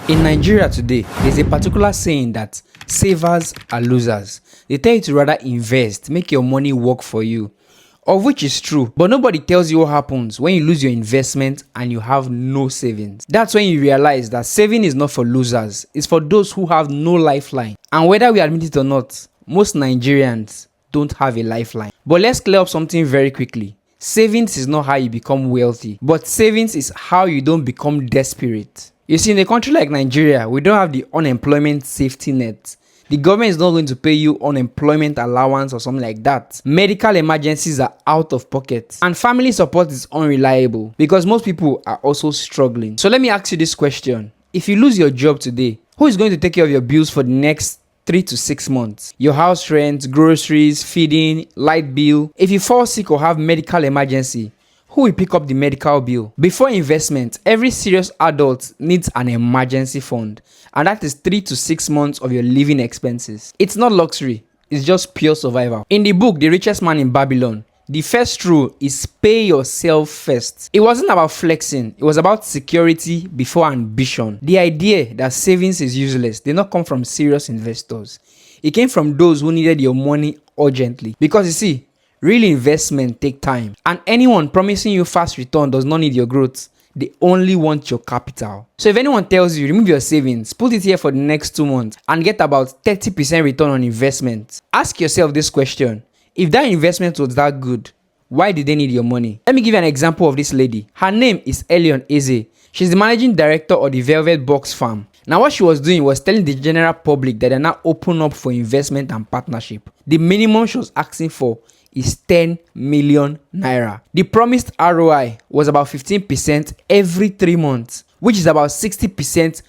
In Nigeria today, there's a particular saying that savers are losers. They tell you to rather invest, make your money work for you, of which is true, but nobody tells you what happens when you lose your investment and you have no savings. That's when you realize that saving is not for losers, it's for those who have no lifeline. And whether we admit it or not, most Nigerians don't have a lifeline. But let's clear up something very quickly. Savings is not how you become wealthy, but savings is how you don't become desperate. You see, in a country like Nigeria, we don't have the unemployment safety net. The government is not going to pay you unemployment allowance or something like that. Medical emergencies are out of pocket. And family support is unreliable because most people are also struggling. So let me ask you this question. If you lose your job today, who is going to take care of your bills for the next 3 to 6 months? Your house rent, groceries, feeding, light bill. If you fall sick or have medical emergency, who will pick up the medical bill? Before investment, every serious adult needs an emergency fund, and that is 3 to 6 months of your living expenses. It's not luxury, it's just pure survival. In the book, The Richest Man in Babylon, the first rule is pay yourself first. It wasn't about flexing, it was about security before ambition. The idea that savings is useless did not come from serious investors. It came from those who needed your money urgently. Because you see, real investment take time, and anyone promising you fast return does not need your growth. They only want your capital. So if anyone tells you remove your savings, put it here for the next 2 months and get about 30% return on investment, ask yourself this question. If that investment was that good, why did they need your money? Let me give you an example of this lady. Her name is Elion Eze. She's the managing director of the Velvet Box Farm. Now what she was doing was telling the general public that they're now open up for investment and partnership. The minimum she was asking for is 10 million naira. The promised ROI was about 15% every 3 months, which is about 60%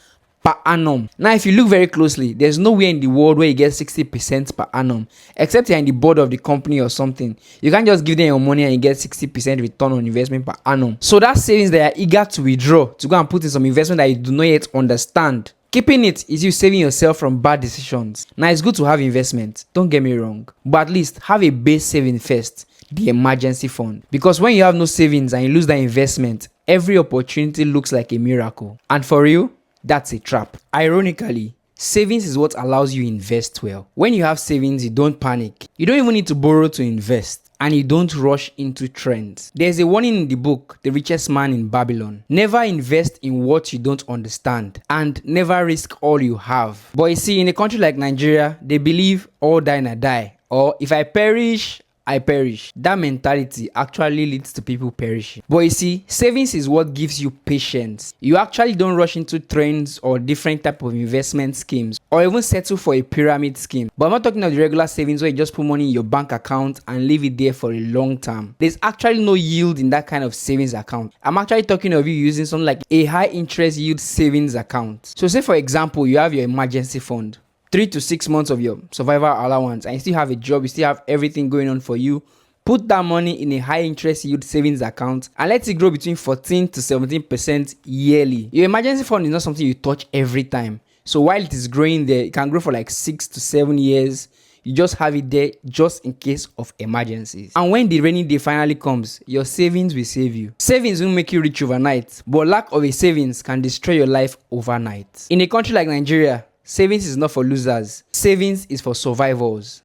per annum. Now, if you look very closely, there's nowhere in the world where you get 60% per annum, except you're in the board of the company or something. You can't just give them your money and you get 60% return on investment per annum. So that savings that you're eager to withdraw to go and put in some investment that you do not yet understand, keeping it is you saving yourself from bad decisions. Now, it's good to have investment, don't get me wrong, but at least have a base saving first, the emergency fund. Because when you have no savings and you lose that investment, every opportunity looks like a miracle. And for you, that's a trap. Ironically, savings is what allows you invest well. When you have savings, you don't panic. You don't even need to borrow to invest. And you don't rush into trends. There's a warning in the book, The Richest Man in Babylon. Never invest in what you don't understand, and never risk all you have. But you see, in a country like Nigeria, they believe all die na die, or if I perish, I perish. That mentality actually leads to people perishing. But you see, savings is what gives you patience. You actually don't rush into trends or different type of investment schemes, or even settle for a pyramid scheme. But I'm not talking about the regular savings where you just put money in your bank account and leave it there for a long time. There's actually no yield in that kind of savings account. I'm actually talking of you using something like a high interest yield savings account. So say for example, you have your emergency fund, 3 to 6 months of your survival allowance, and you still have a job, you still have everything going on for you. Put that money in a high interest yield savings account and let it grow between 14 to 17% yearly. Your emergency fund is not something you touch every time. So while it is growing there, it can grow for like 6 to 7 years. You just have it there just in case of emergencies. And when the rainy day finally comes, your savings will save you. Savings will make you rich overnight, but lack of a savings can destroy your life overnight. In a country like Nigeria, savings is not for losers. Savings is for survivors.